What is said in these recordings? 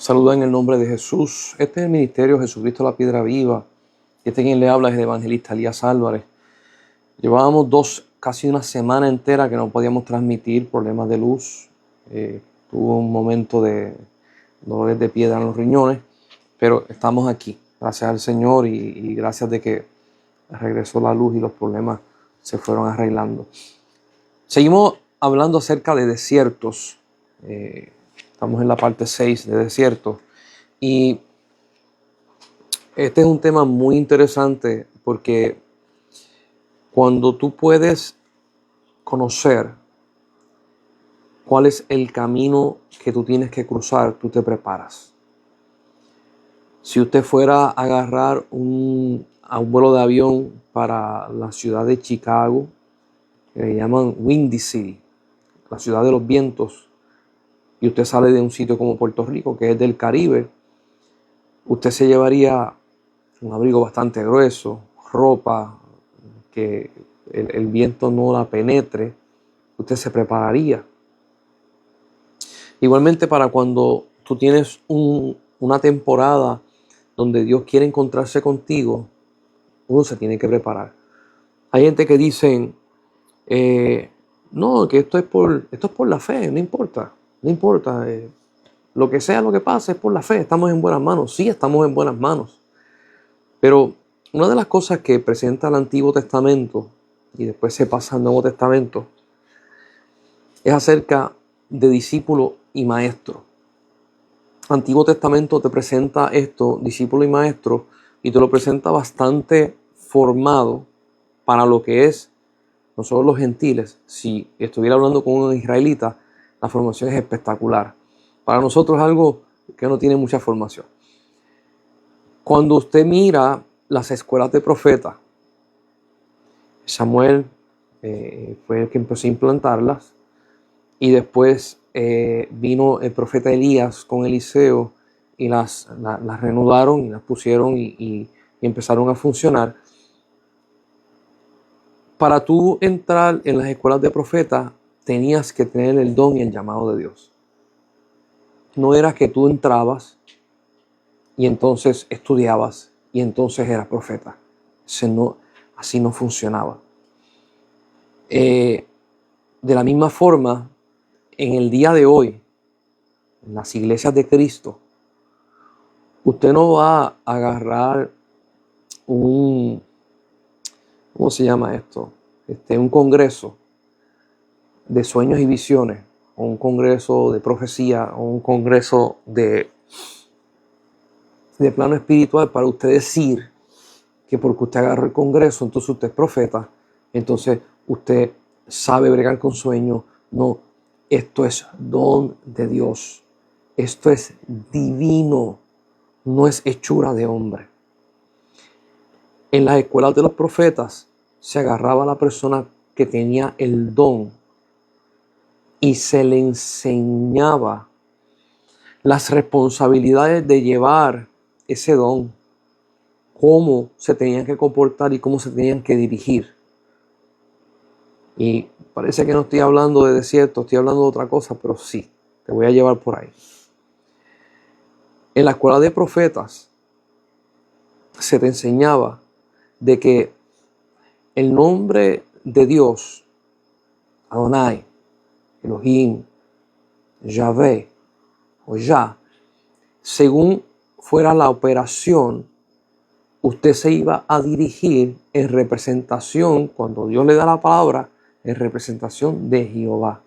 Saluda en el nombre de Jesús. Este es el ministerio Jesucristo la Piedra Viva. Este quien le habla es el evangelista Elías Álvarez. Llevábamos casi una semana entera que no podíamos transmitir, problemas de luz. Tuvo un momento de dolores de piedra en los riñones, pero estamos aquí. Gracias al Señor y gracias de que regresó la luz y los problemas se fueron arreglando. Seguimos hablando acerca de desiertos. Estamos en la parte 6 de desiertos. Y este es un tema muy interesante porque cuando tú puedes conocer cuál es el camino que tú tienes que cruzar, tú te preparas. Si usted fuera a agarrar a un vuelo de avión para la ciudad de Chicago, que le llaman Windy City, la ciudad de los vientos, y usted sale de un sitio como Puerto Rico, que es del Caribe, usted se llevaría un abrigo bastante grueso, ropa que el viento no la penetre, usted se prepararía. Igualmente para cuando tú tienes una temporada donde Dios quiere encontrarse contigo, uno se tiene que preparar. Hay gente que dicen, no, que esto es por la fe, no importa. Lo que sea lo que pase es por la fe, estamos en buenas manos. Sí, estamos en buenas manos. Pero una de las cosas que presenta el Antiguo Testamento y después se pasa al Nuevo Testamento es acerca de discípulo y maestro. El Antiguo Testamento te presenta esto, discípulo y maestro, y te lo presenta bastante formado para lo que es nosotros los gentiles. Si estuviera hablando con un israelita, la formación es espectacular. Para nosotros es algo que no tiene mucha formación. Cuando usted mira las escuelas de profetas, Samuel fue el que empezó a implantarlas, y después vino el profeta Elías con Eliseo y las reanudaron y las pusieron y empezaron a funcionar. Para tú entrar en las escuelas de profetas tenías que tener el don y el llamado de Dios. No era que tú entrabas y entonces estudiabas y entonces eras profeta. Así no funcionaba. De la misma forma, en el día de hoy, en las iglesias de Cristo, usted no va a agarrar ¿cómo se llama esto? Un congreso de sueños y visiones, o un congreso de profecía, o un congreso de plano espiritual para usted decir que porque usted agarró el congreso, entonces usted es profeta, entonces usted sabe bregar con sueños. No, esto es don de Dios. Esto es divino, no es hechura de hombre. En las escuelas de los profetas se agarraba a la persona que tenía el don y se le enseñaba las responsabilidades de llevar ese don, cómo se tenían que comportar y cómo se tenían que dirigir. Y parece que no estoy hablando de desierto, estoy hablando de otra cosa, pero sí, te voy a llevar por ahí. En la escuela de profetas se te enseñaba de que el nombre de Dios, Adonai, Elohim, Yahvé o Yah, según fuera la operación, usted se iba a dirigir en representación, cuando Dios le da la palabra, en representación de Jehová.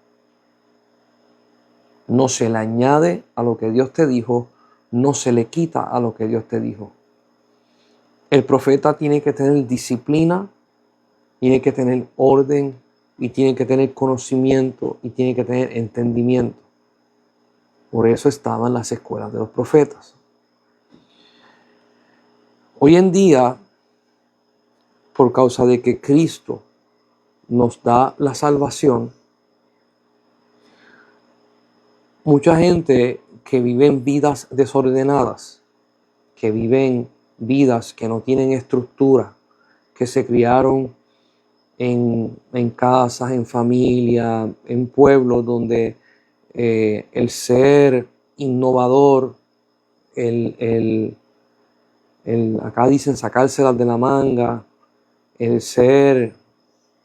No se le añade a lo que Dios te dijo, no se le quita a lo que Dios te dijo. El profeta tiene que tener disciplina, tiene que tener orden y tiene que tener conocimiento y tiene que tener entendimiento. Por eso estaban las escuelas de los profetas. Hoy en día, por causa de que Cristo nos da la salvación, mucha gente que vive en vidas desordenadas, que viven vidas que no tienen estructura, que se criaron en casas, en familia, en pueblos donde el ser innovador acá dicen sacárselas de la manga, el ser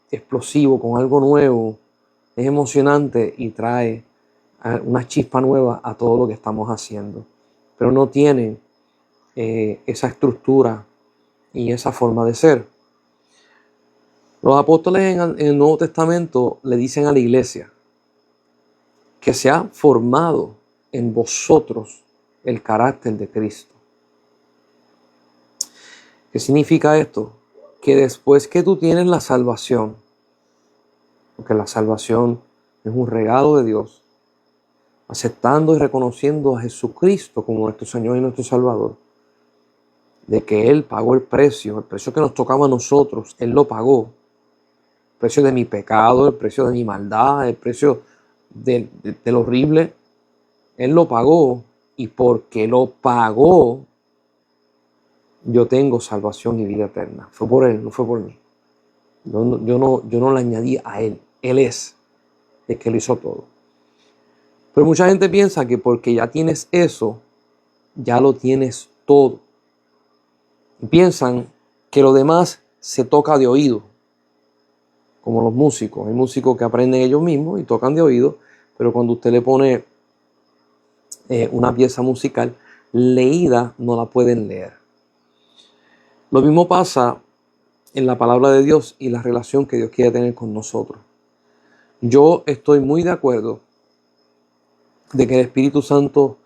explosivo con algo nuevo, es emocionante y trae una chispa nueva a todo lo que estamos haciendo. Pero no tiene esa estructura y esa forma de ser. Los apóstoles en el Nuevo Testamento le dicen a la iglesia que se ha formado en vosotros el carácter de Cristo. ¿Qué significa esto? Que después que tú tienes la salvación, porque la salvación es un regalo de Dios, aceptando y reconociendo a Jesucristo como nuestro Señor y nuestro Salvador, de que Él pagó el precio que nos tocaba a nosotros, Él lo pagó. El precio de mi pecado, el precio de mi maldad, el precio de lo horrible, Él lo pagó, y porque lo pagó, yo tengo salvación y vida eterna. Fue por Él, no fue por mí. Yo no le añadí a Él. Él es el que lo hizo todo. Pero mucha gente piensa que porque ya tienes eso, ya lo tienes todo. Y piensan que lo demás se toca de oído. Como los músicos. Hay músicos que aprenden ellos mismos y tocan de oído, pero cuando usted le pone una pieza musical leída, no la pueden leer. Lo mismo pasa en la palabra de Dios y la relación que Dios quiere tener con nosotros. Yo estoy muy de acuerdo de que el Espíritu Santo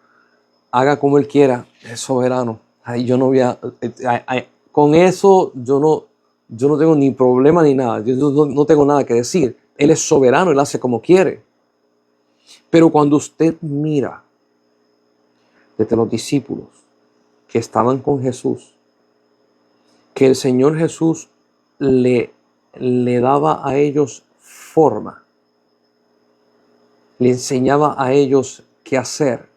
haga como Él quiera, es soberano. Ay, yo no voy a, con eso yo no tengo ni problema ni nada. Yo no tengo nada que decir. Él es soberano, Él hace como quiere. Pero cuando usted mira desde los discípulos que estaban con Jesús, que el Señor Jesús le daba a ellos forma, le enseñaba a ellos qué hacer.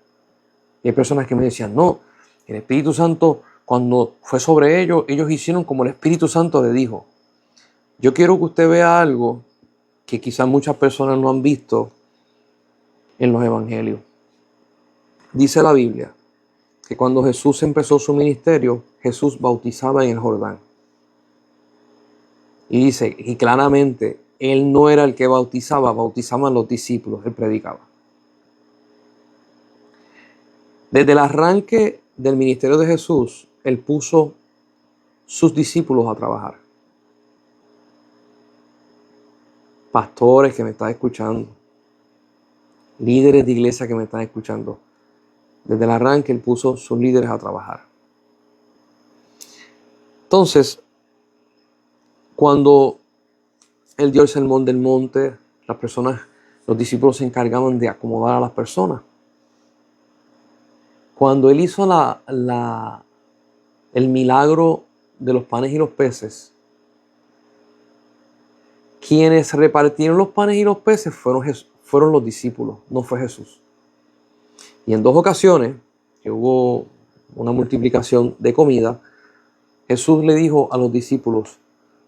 Y hay personas que me decían, no, el Espíritu Santo cuando fue sobre ellos, ellos hicieron como el Espíritu Santo les dijo. Yo quiero que usted vea algo que quizás muchas personas no han visto en los evangelios. Dice la Biblia que cuando Jesús empezó su ministerio, Jesús bautizaba en el Jordán. Y dice, y claramente, Él no era el que bautizaba, bautizaban los discípulos, Él predicaba. Desde el arranque del ministerio de Jesús, Él puso sus discípulos a trabajar. Pastores que me están escuchando, líderes de iglesia que me están escuchando, desde el arranque Él puso sus líderes a trabajar. Entonces, cuando Él dio el sermón del monte, los discípulos se encargaban de acomodar a las personas. Cuando Él hizo el milagro de los panes y los peces, quienes repartieron los panes y los peces fueron los discípulos, no fue Jesús. Y en 2 ocasiones, que hubo una multiplicación de comida, Jesús le dijo a los discípulos,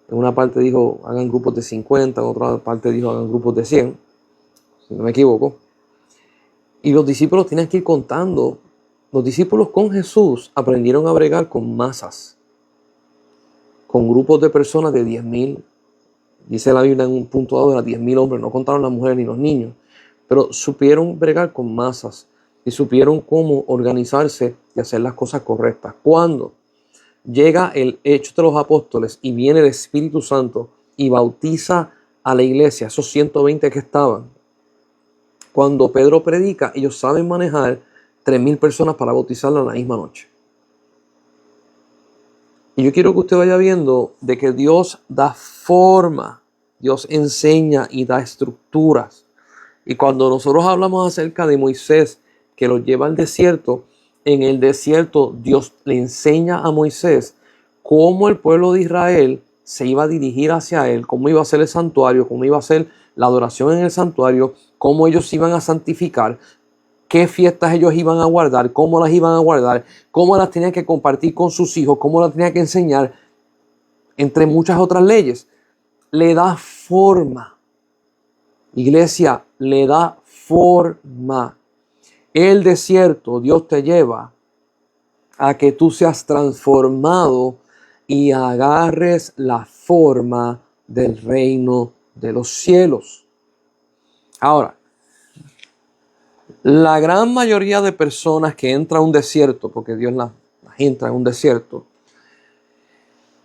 en una parte dijo, hagan grupos de 50, en otra parte dijo, hagan grupos de 100, si no me equivoco. Y los discípulos tenían que ir contando. Los discípulos con Jesús aprendieron a bregar con masas, con grupos de personas de 10,000. Dice la Biblia en un punto dado, eran 10,000 hombres, no contaron las mujeres ni los niños, pero supieron bregar con masas y supieron cómo organizarse y hacer las cosas correctas. Cuando llega el Hecho de los Apóstoles y viene el Espíritu Santo y bautiza a la iglesia, esos 120 que estaban, cuando Pedro predica, ellos saben manejar 3,000 personas para bautizarla en la misma noche. Y yo quiero que usted vaya viendo de que Dios da forma, Dios enseña y da estructuras. Y cuando nosotros hablamos acerca de Moisés, que lo lleva al desierto, en el desierto Dios le enseña a Moisés cómo el pueblo de Israel se iba a dirigir hacia él, cómo iba a ser el santuario, cómo iba a ser la adoración en el santuario, cómo ellos se iban a santificar, qué fiestas ellos iban a guardar, cómo las iban a guardar, cómo las tenían que compartir con sus hijos, cómo las tenían que enseñar, entre muchas otras leyes. Le da forma. Iglesia, le da forma. El desierto, Dios te lleva a que tú seas transformado y agarres la forma del reino de los cielos. Ahora, la gran mayoría de personas que entran a un desierto, porque Dios las entra en un desierto,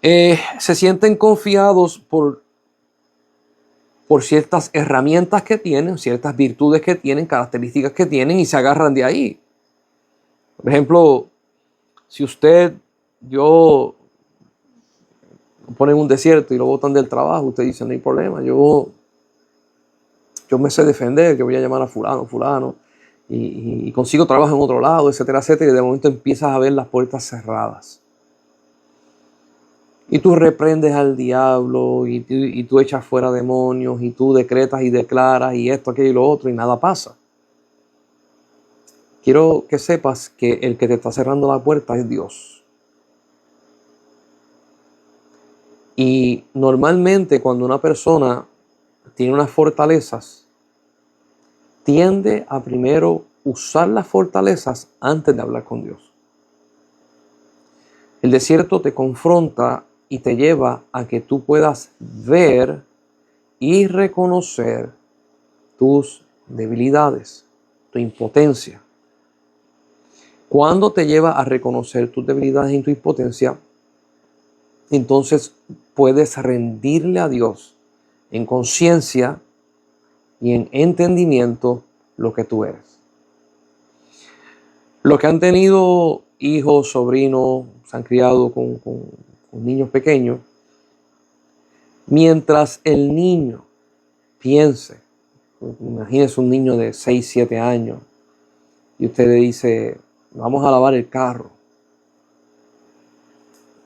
se sienten confiados por ciertas herramientas que tienen, ciertas virtudes que tienen, características que tienen, y se agarran de ahí. Por ejemplo, si yo lo ponen en un desierto y lo botan del trabajo, usted dice, no hay problema, yo me sé defender, yo voy a llamar a fulano, y consigo trabajo en otro lado, etcétera, etcétera, y de momento empiezas a ver las puertas cerradas. Y tú reprendes al diablo, y tú echas fuera demonios, y tú decretas y declaras, y esto, aquello y lo otro, y nada pasa. Quiero que sepas que el que te está cerrando la puerta es Dios. Y normalmente cuando una persona tiene unas fortalezas, tiende a primero usar las fortalezas antes de hablar con Dios. El desierto te confronta y te lleva a que tú puedas ver y reconocer tus debilidades, tu impotencia. Cuando te lleva a reconocer tus debilidades y tu impotencia, entonces puedes rendirle a Dios en conciencia y en entendimiento lo que tú eres. Los que han tenido hijos, sobrinos, se han criado con niños pequeños, mientras el niño piense, imagínese un niño de 6, 7 años, y usted le dice, vamos a lavar el carro.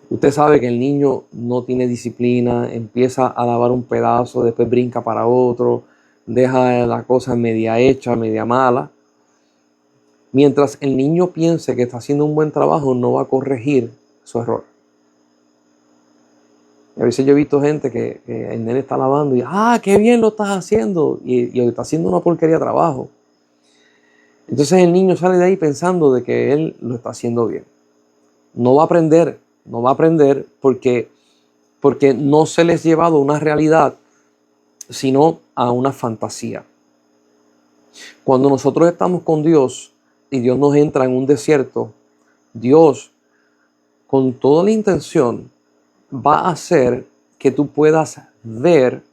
Usted sabe que el niño no tiene disciplina, empieza a lavar un pedazo, después brinca para otro, deja la cosa media hecha, media mala. Mientras el niño piense que está haciendo un buen trabajo, no va a corregir su error. Y a veces yo he visto gente que el nene está lavando y qué bien lo estás haciendo, y está haciendo una porquería de trabajo. Entonces el niño sale de ahí pensando de que él lo está haciendo bien. No va a aprender porque no se les ha llevado a una realidad, sino a una fantasía. Cuando nosotros estamos con Dios y Dios nos entra en un desierto, Dios, con toda la intención, va a hacer que tú puedas ver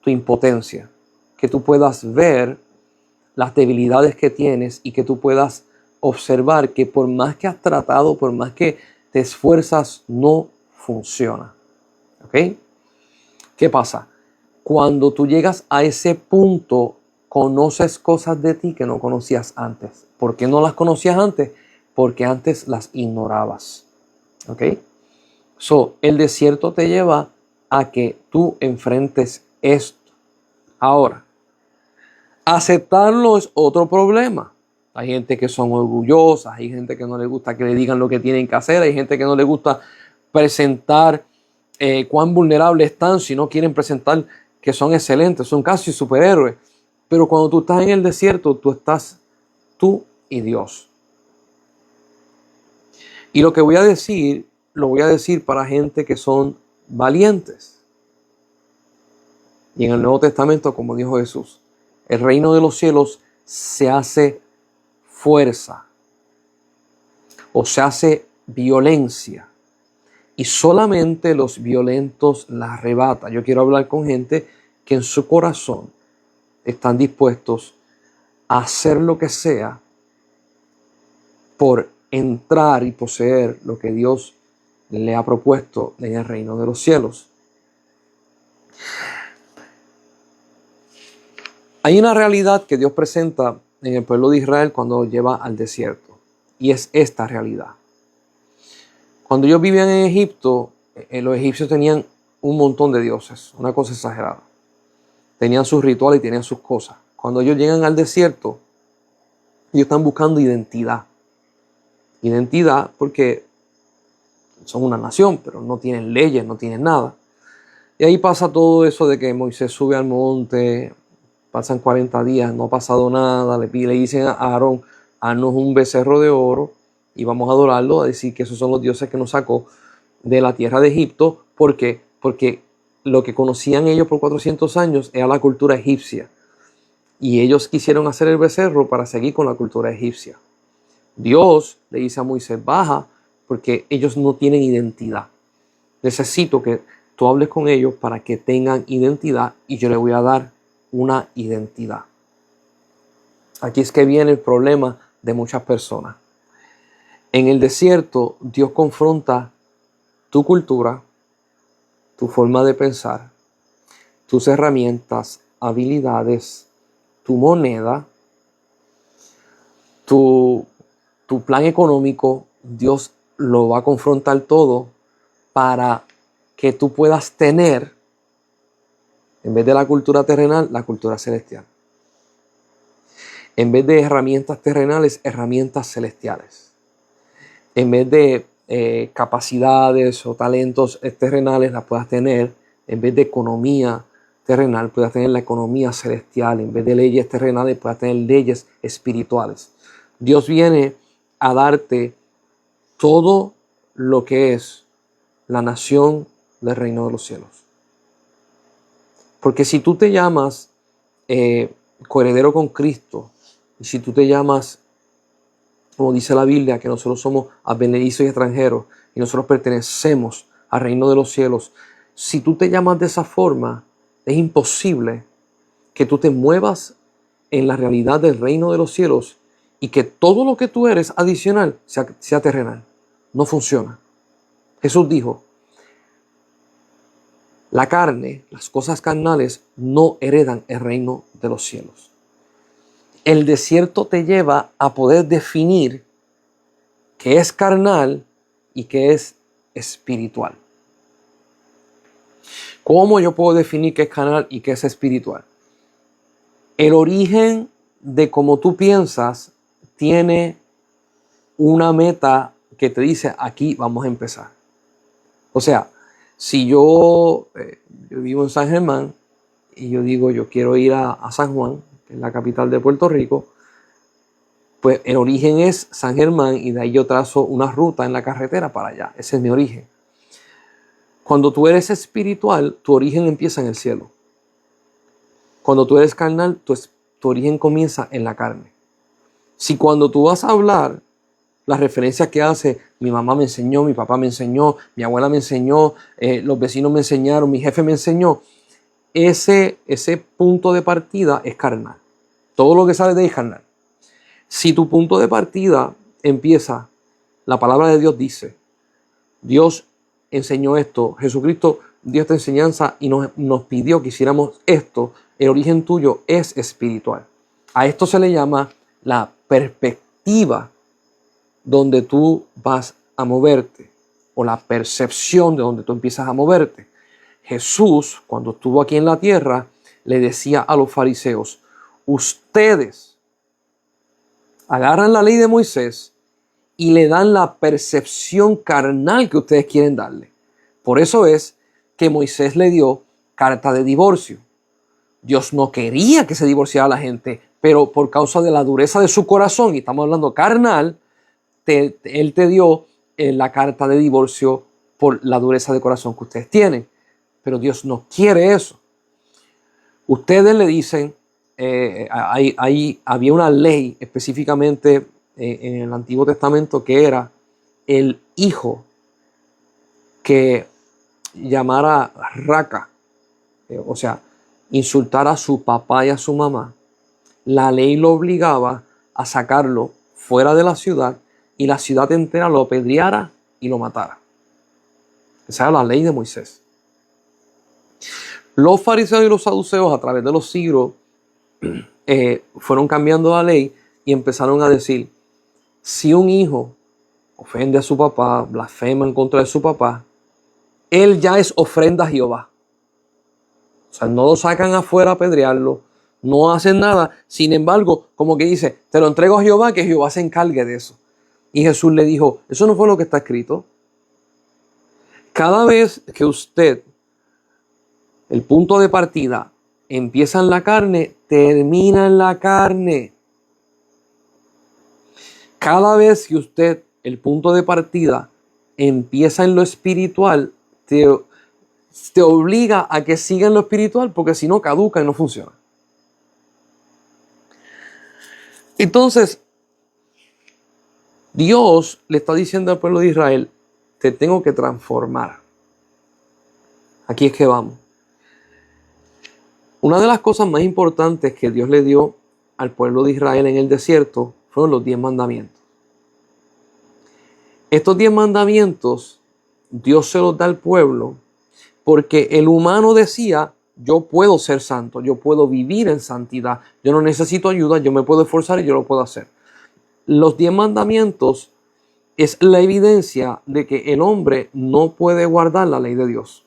tu impotencia, que tú puedas ver las debilidades que tienes y que tú puedas observar que por más que has tratado, por más que te esfuerzas, no funciona. ¿Ok? ¿Qué pasa? Cuando tú llegas a ese punto, conoces cosas de ti que no conocías antes. ¿Por qué no las conocías antes? Porque antes las ignorabas. ¿Ok? El desierto te lleva a que tú enfrentes esto. Ahora, aceptarlo es otro problema. Hay gente que son orgullosas, hay gente que no le gusta que le digan lo que tienen que hacer, hay gente que no le gusta presentar cuán vulnerables están, si no quieren presentar que son excelentes, son casi superhéroes. Pero cuando tú estás en el desierto, tú estás tú y Dios. Y lo que voy a decir, lo voy a decir para gente que son valientes. Y en el Nuevo Testamento, como dijo Jesús, el reino de los cielos se hace fuerza o se hace violencia, y solamente los violentos la arrebatan. Yo quiero hablar con gente que en su corazón están dispuestos a hacer lo que sea por entrar y poseer lo que Dios le ha propuesto en el reino de los cielos. Hay una realidad que Dios presenta en el pueblo de Israel cuando lleva al desierto, y es esta realidad. Cuando ellos vivían en Egipto, los egipcios tenían un montón de dioses, una cosa exagerada. Tenían sus rituales y tenían sus cosas. Cuando ellos llegan al desierto, ellos están buscando identidad. Identidad porque son una nación, pero no tienen leyes, no tienen nada. Y ahí pasa todo eso de que Moisés sube al monte, pasan 40 días, no ha pasado nada, le dicen a Aarón, haznos un becerro de oro y vamos a adorarlo, a decir que esos son los dioses que nos sacó de la tierra de Egipto. ¿Por qué? Porque lo que conocían ellos por 400 años era la cultura egipcia. Y ellos quisieron hacer el becerro para seguir con la cultura egipcia. Dios le dice a Moisés, baja, porque ellos no tienen identidad. Necesito que tú hables con ellos para que tengan identidad y yo les voy a dar una identidad. Aquí es que viene el problema de muchas personas. En el desierto, Dios confronta tu cultura, tu forma de pensar, tus herramientas, habilidades, tu moneda, tu plan económico. Dios lo va a confrontar todo para que tú puedas tener, en vez de la cultura terrenal, la cultura celestial. En vez de herramientas terrenales, herramientas celestiales. En vez de capacidades o talentos terrenales, las puedas tener. En vez de economía terrenal, puedas tener la economía celestial. En vez de leyes terrenales, puedas tener leyes espirituales. Dios viene a darte todo lo que es la nación del reino de los cielos. Porque si tú te llamas coheredero con Cristo, y si tú te llamas, como dice la Biblia, que nosotros somos advenedizos y extranjeros, y nosotros pertenecemos al reino de los cielos, si tú te llamas de esa forma, es imposible que tú te muevas en la realidad del reino de los cielos y que todo lo que tú eres adicional sea terrenal. No funciona. Jesús dijo, la carne, las cosas carnales, no heredan el reino de los cielos. El desierto te lleva a poder definir qué es carnal y qué es espiritual. ¿Cómo yo puedo definir qué es carnal y qué es espiritual? El origen de cómo tú piensas tiene una meta que te dice, aquí vamos a empezar. O sea, si yo vivo en San Germán y yo digo, yo quiero ir a San Juan, que es la capital de Puerto Rico, pues el origen es San Germán y de ahí yo trazo una ruta en la carretera para allá. Ese es mi origen. Cuando tú eres espiritual, tu origen empieza en el cielo. Cuando tú eres carnal, tu origen comienza en la carne. Si cuando tú vas a hablar, las referencias que hace, mi mamá me enseñó, mi papá me enseñó, mi abuela me enseñó, los vecinos me enseñaron, mi jefe me enseñó, ese punto de partida es carnal. Todo lo que sale de ahí es carnal. Si tu punto de partida empieza, la palabra de Dios dice, Dios enseñó esto, Jesucristo dio esta enseñanza y nos pidió que hiciéramos esto, el origen tuyo es espiritual. A esto se le llama la perspectiva donde tú vas a moverte, o la percepción de donde tú empiezas a moverte. Jesús, cuando estuvo aquí en la tierra, le decía a los fariseos, ustedes agarran la ley de Moisés y le dan la percepción carnal que ustedes quieren darle. Por eso es que Moisés le dio carta de divorcio. Dios no quería que se divorciara la gente, pero por causa de la dureza de su corazón, y estamos hablando carnal, Él te dio la carta de divorcio por la dureza de corazón que ustedes tienen. Pero Dios no quiere eso. Ustedes le dicen, había una ley específicamente en el Antiguo Testamento que era el hijo que llamara raca, o sea, insultar a su papá y a su mamá. La ley lo obligaba a sacarlo fuera de la ciudad y la ciudad entera lo apedreara y lo matara. Esa era la ley de Moisés. Los fariseos y los saduceos a través de los siglos fueron cambiando la ley y empezaron a decir, si un hijo ofende a su papá, blasfema en contra de su papá, él ya es ofrenda a Jehová. O sea, no lo sacan afuera a apedrearlo, no hacen nada. Sin embargo, como que dice, te lo entrego a Jehová, que Jehová se encargue de eso. Y Jesús le dijo, eso no fue lo que está escrito. Cada vez que usted, el punto de partida, empieza en la carne, termina en la carne. Cada vez que usted, el punto de partida empieza en lo espiritual, te obliga a que siga en lo espiritual, porque si no caduca y no funciona. Entonces, Dios le está diciendo al pueblo de Israel, te tengo que transformar. Aquí es que vamos. Una de las cosas más importantes que Dios le dio al pueblo de Israel en el desierto fueron los 10 mandamientos. Estos 10 mandamientos Dios se los da al pueblo porque el humano decía, yo puedo ser santo, yo puedo vivir en santidad, yo no necesito ayuda, yo me puedo esforzar y yo lo puedo hacer. Los 10 mandamientos es la evidencia de que el hombre no puede guardar la ley de Dios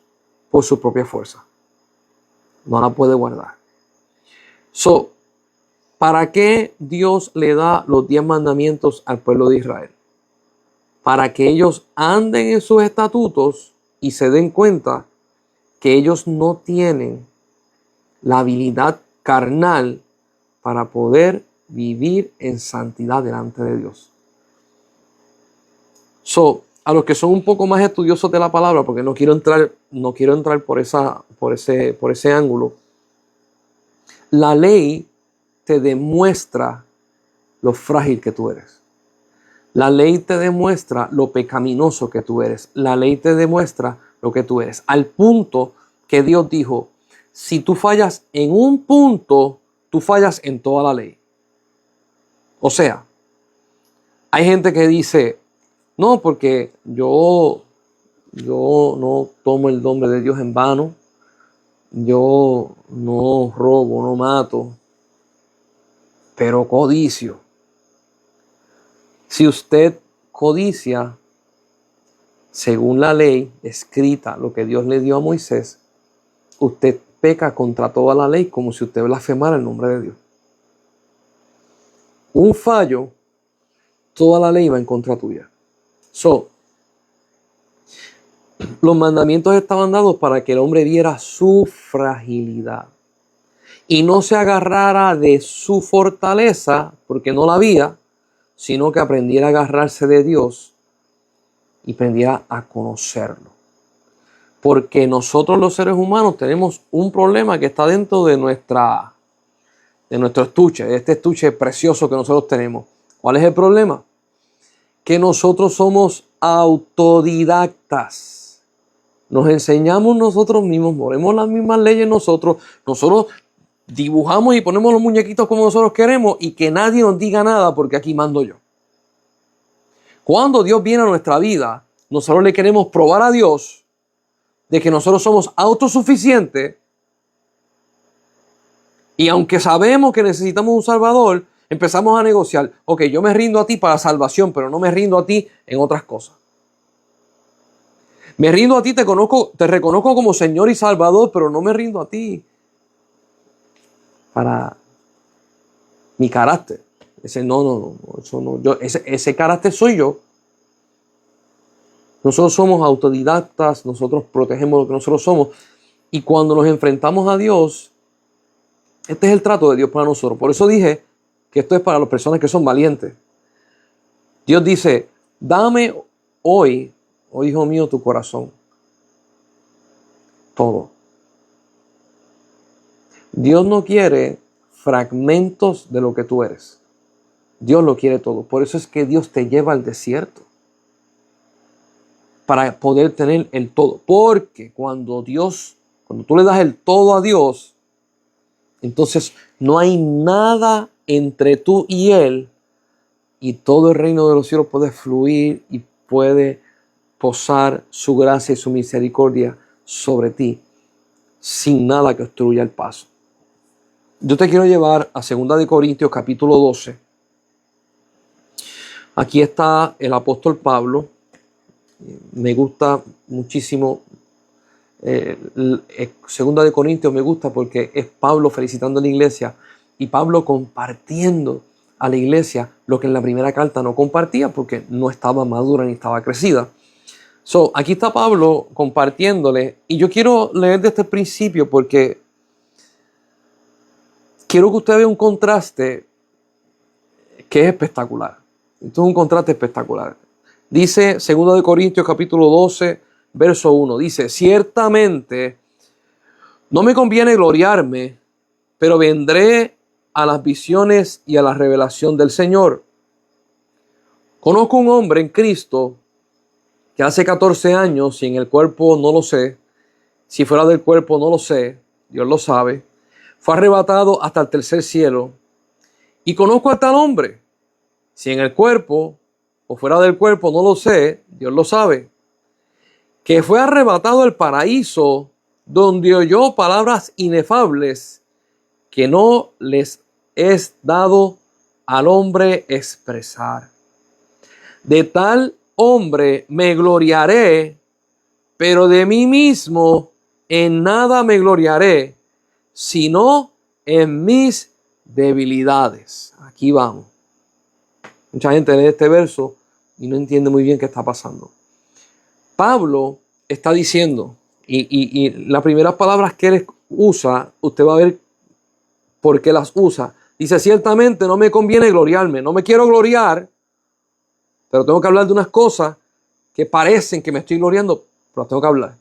por su propia fuerza. No la puede guardar. ¿Para qué Dios le da los 10 mandamientos al pueblo de Israel? Para que ellos anden en sus estatutos y se den cuenta que ellos no tienen la habilidad carnal para poder vivir en santidad delante de Dios. A los que son un poco más estudiosos de la palabra, porque no quiero entrar por ese ángulo, la ley te demuestra lo frágil que tú eres. La ley te demuestra lo pecaminoso que tú eres. La ley te demuestra lo que tú eres. Al punto que Dios dijo, si tú fallas en un punto, tú fallas en toda la ley. O sea, hay gente que dice, no, porque yo no tomo el nombre de Dios en vano. Yo no robo, no mato, pero codicio. Si usted codicia, según la ley escrita, lo que Dios le dio a Moisés, usted peca contra toda la ley como si usted blasfemara el nombre de Dios. Un fallo, toda la ley va en contra tuya. Los mandamientos estaban dados para que el hombre viera su fragilidad y no se agarrara de su fortaleza, porque no la había, sino que aprendiera a agarrarse de Dios y aprendiera a conocerlo. Porque nosotros los seres humanos tenemos un problema que está dentro de nuestro estuche, de este estuche precioso que nosotros tenemos. ¿Cuál es el problema? Que nosotros somos autodidactas. Nos enseñamos nosotros mismos, ponemos las mismas leyes nosotros dibujamos y ponemos los muñequitos como nosotros queremos y que nadie nos diga nada porque aquí mando yo. Cuando Dios viene a nuestra vida, nosotros le queremos probar a Dios de que nosotros somos autosuficientes y aunque sabemos que necesitamos un Salvador, empezamos a negociar. Ok, yo me rindo a ti para salvación, pero no me rindo a ti en otras cosas. Me rindo a ti, te reconozco como Señor y Salvador, pero no me rindo a ti para mi carácter. Ese carácter soy yo. Nosotros somos autodidactas, nosotros protegemos lo que nosotros somos. Y cuando nos enfrentamos a Dios, este es el trato de Dios para nosotros. Por eso dije que esto es para las personas que son valientes. Dios dice, dame hoy, oh hijo mío, tu corazón. Todo. Dios no quiere fragmentos de lo que tú eres. Dios lo quiere todo. Por eso es que Dios te lleva al desierto. Para poder tener el todo. Porque cuando tú le das el todo a Dios, entonces no hay nada entre tú y Él. Y todo el reino de los cielos puede fluir y puede posar su gracia y su misericordia sobre ti. Sin nada que obstruya el paso. Yo te quiero llevar a 2 Corintios capítulo 12. Aquí está el apóstol Pablo. Me gusta muchísimo. 2 Corintios me gusta porque es Pablo felicitando a la iglesia y Pablo compartiendo a la iglesia lo que en la primera carta no compartía porque no estaba madura ni estaba crecida. Aquí está Pablo compartiéndole y yo quiero leer desde el principio porque quiero que usted vea un contraste que es espectacular. Esto es un contraste espectacular. Dice 2 de Corintios capítulo 12, verso 1. Dice, ciertamente no me conviene gloriarme, pero vendré a las visiones y a la revelación del Señor. Conozco un hombre en Cristo que hace 14 años, si en el cuerpo no lo sé, si fuera del cuerpo no lo sé, Dios lo sabe, fue arrebatado hasta el tercer cielo. Y conozco a tal hombre, si en el cuerpo o fuera del cuerpo no lo sé, Dios lo sabe, que fue arrebatado al paraíso, donde oyó palabras inefables que no les es dado al hombre expresar. De tal hombre me gloriaré, pero de mí mismo en nada me gloriaré, sino en mis debilidades. Aquí vamos. Mucha gente lee este verso y no entiende muy bien qué está pasando. Pablo está diciendo, y las primeras palabras que él usa, usted va a ver por qué las usa. Dice, ciertamente no me conviene gloriarme, no me quiero gloriar, pero tengo que hablar de unas cosas que parecen que me estoy gloriando, pero tengo que hablar.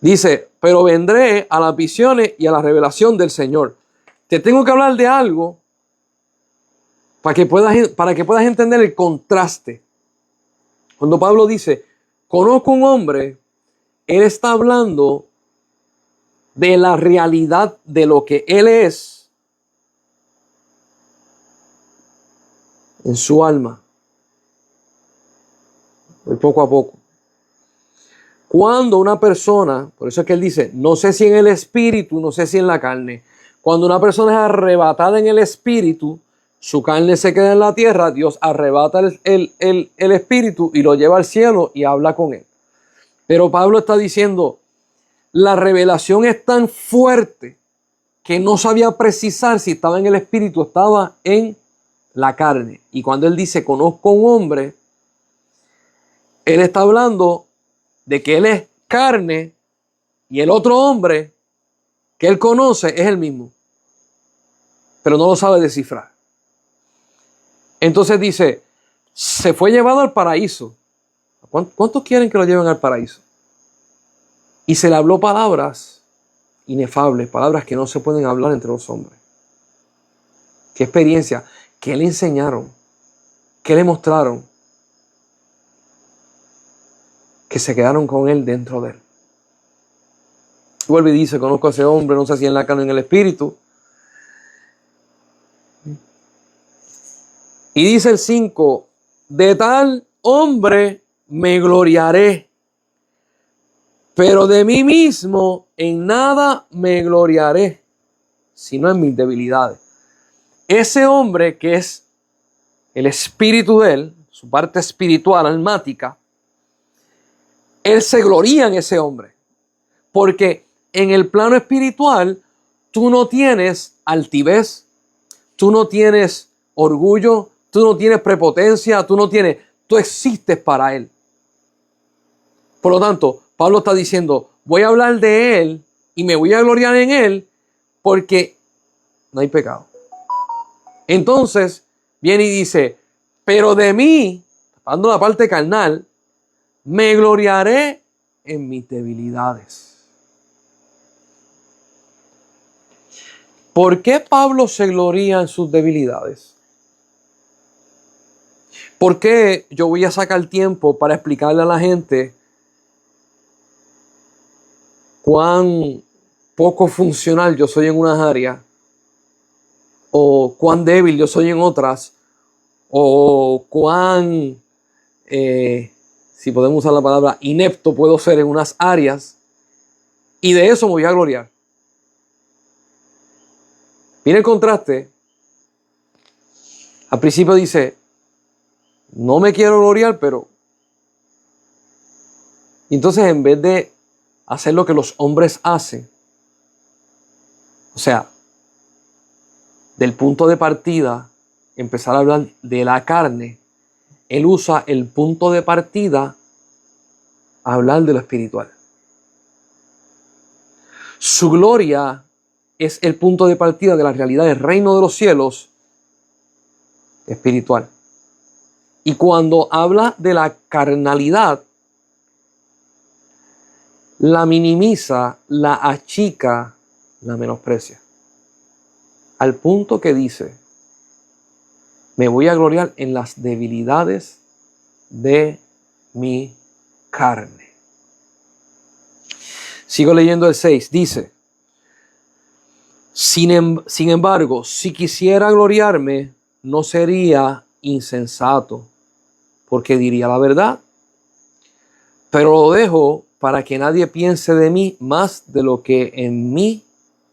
Dice, pero vendré a las visiones y a la revelación del Señor. Te tengo que hablar de algo para que puedas entender el contraste. Cuando Pablo dice, conozco un hombre, él está hablando de la realidad de lo que él es en su alma. Muy poco a poco. Cuando una persona, por eso es que él dice, no sé si en el espíritu, no sé si en la carne. Cuando una persona es arrebatada en el espíritu, su carne se queda en la tierra, Dios arrebata el espíritu y lo lleva al cielo y habla con él. Pero Pablo está diciendo, la revelación es tan fuerte que no sabía precisar si estaba en el espíritu o estaba en la carne. Y cuando él dice, conozco un hombre, él está hablando de que él es carne y el otro hombre que él conoce es el mismo, pero no lo sabe descifrar. Entonces dice, se fue llevado al paraíso. ¿Cuántos quieren que lo lleven al paraíso? Y se le habló palabras inefables, palabras que no se pueden hablar entre los hombres. ¿Qué experiencia? ¿Qué le enseñaron? ¿Qué le mostraron? Que se quedaron con él dentro de él. Vuelve y dice, conozco a ese hombre, no sé si en la carne o en el espíritu. Y dice el 5, de tal hombre me gloriaré, pero de mí mismo en nada me gloriaré, sino en mis debilidades. Ese hombre que es el espíritu de él, su parte espiritual, almática, él se gloría en ese hombre. Porque en el plano espiritual tú no tienes altivez, tú no tienes orgullo, tú no tienes prepotencia, tú existes para él. Por lo tanto, Pablo está diciendo, voy a hablar de él y me voy a gloriar en él porque no hay pecado. Entonces viene y dice, pero de mí, dando la parte carnal, me gloriaré en mis debilidades. ¿Por qué Pablo se gloria en sus debilidades? ¿Por qué yo voy a sacar tiempo para explicarle a la gente cuán poco funcional yo soy en unas áreas, o cuán débil yo soy en otras, o cuán, si podemos usar la palabra, inepto puedo ser en unas áreas, y de eso me voy a gloriar? Mira el contraste. Al principio dice, no me quiero gloriar, pero... Entonces, en vez de hacer lo que los hombres hacen, o sea, del punto de partida, empezar a hablar de la carne, él usa el punto de partida a hablar de lo espiritual. Su gloria es el punto de partida de la realidad del reino de los cielos espiritual. Y cuando habla de la carnalidad, la minimiza, la achica, la menosprecia. Al punto que dice, me voy a gloriar en las debilidades de mi carne. Sigo leyendo el 6. Dice, sin embargo, si quisiera gloriarme, no sería insensato, porque diría la verdad. Pero lo dejo para que nadie piense de mí más de lo que en mí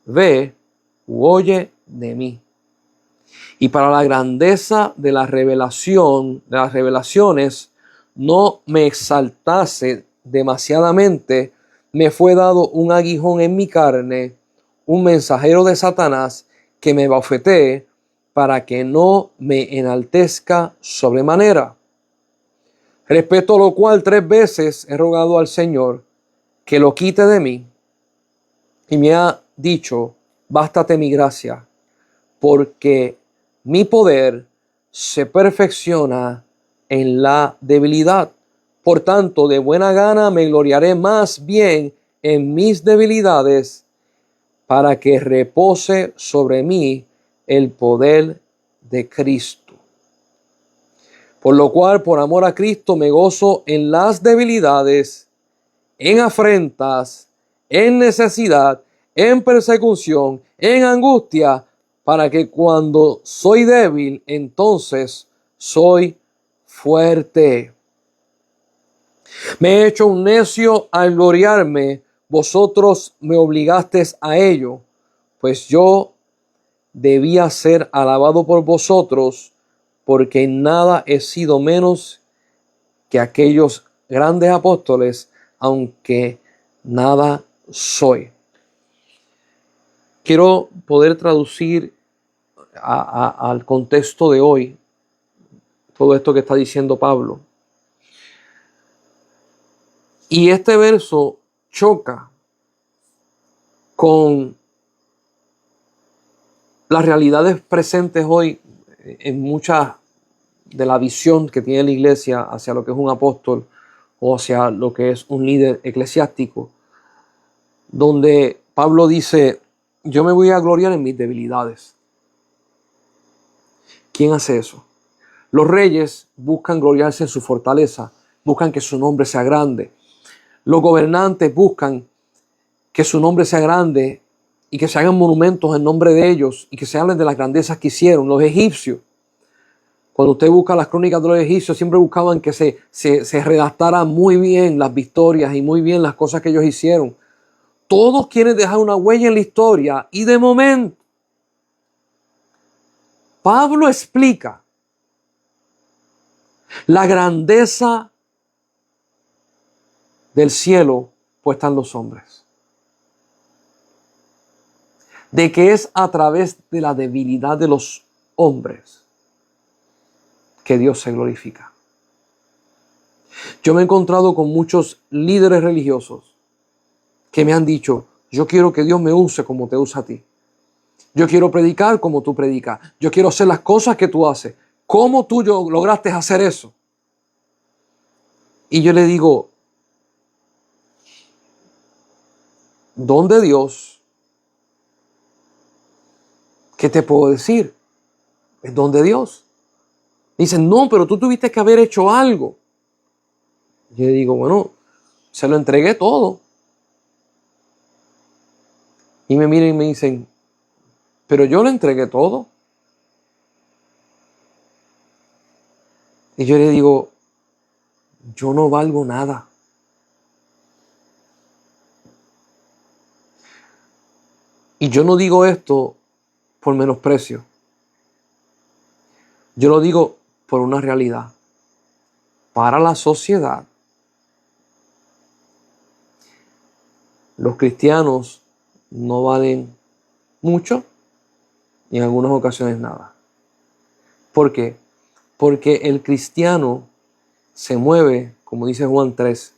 ve u oye de mí. Y para la grandeza de la revelación, de las revelaciones, no me exaltase demasiadamente, me fue dado un aguijón en mi carne, un mensajero de Satanás que me bofetee para que no me enaltezca sobremanera. Respecto a lo cual 3 veces he rogado al Señor que lo quite de mí, y me ha dicho, bástate mi gracia, porque mi poder se perfecciona en la debilidad. Por tanto, de buena gana me gloriaré más bien en mis debilidades, para que repose sobre mí el poder de Cristo. Por lo cual, por amor a Cristo, me gozo en las debilidades, en afrentas, en necesidad, en persecución, en angustia, para que cuando soy débil, entonces soy fuerte. Me he hecho un necio al gloriarme, vosotros me obligasteis a ello, pues yo debía ser alabado por vosotros, porque en nada he sido menos que aquellos grandes apóstoles, aunque nada soy. Quiero poder traducir al contexto de hoy todo esto que está diciendo Pablo. Y este verso choca con las realidades presentes hoy en muchas de la visión que tiene la iglesia hacia lo que es un apóstol o hacia lo que es un líder eclesiástico, donde Pablo dice, yo me voy a gloriar en mis debilidades. ¿Quién hace eso? Los reyes buscan gloriarse en su fortaleza, buscan que su nombre sea grande. Los gobernantes buscan que su nombre sea grande y que se hagan monumentos en nombre de ellos y que se hablen de las grandezas que hicieron. Los egipcios, cuando usted busca las crónicas de los egipcios, siempre buscaban que se redactaran muy bien las victorias y muy bien las cosas que ellos hicieron. Todos quieren dejar una huella en la historia y de momento Pablo explica la grandeza del cielo puesta en los hombres. De que es a través de la debilidad de los hombres que Dios se glorifica. Yo me he encontrado con muchos líderes religiosos que me han dicho, yo quiero que Dios me use como te usa a ti. Yo quiero predicar como tú predicas. Yo quiero hacer las cosas que tú haces. ¿Cómo tú lograste hacer eso? Y yo le digo, don de Dios, ¿qué te puedo decir? Es don de Dios. Dicen, no, pero tú tuviste que haber hecho algo. Yo le digo, bueno, se lo entregué todo. Y me miran y me dicen, pero yo le entregué todo. Y yo le digo, yo no valgo nada. Y yo no digo esto por menosprecio. Yo lo digo por una realidad. Para la sociedad, los cristianos no valen mucho y en algunas ocasiones nada. ¿Por qué? Porque el cristiano se mueve, como dice Juan 3,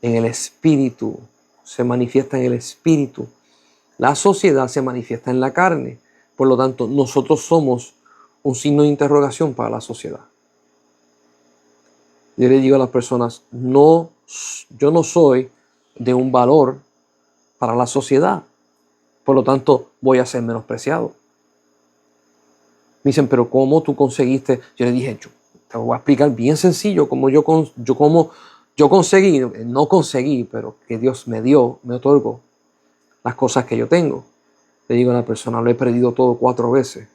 en el espíritu, se manifiesta en el espíritu. La sociedad se manifiesta en la carne. Por lo tanto, nosotros somos un signo de interrogación para la sociedad. Yo le digo a las personas, no, yo no soy de un valor para la sociedad. Por lo tanto, voy a ser menospreciado. Me dicen, pero ¿cómo tú conseguiste? Yo le dije, yo te voy a explicar bien sencillo cómo yo conseguí, no conseguí, pero que Dios me dio, me otorgó las cosas que yo tengo. Le digo a la persona, lo he perdido todo 4 veces.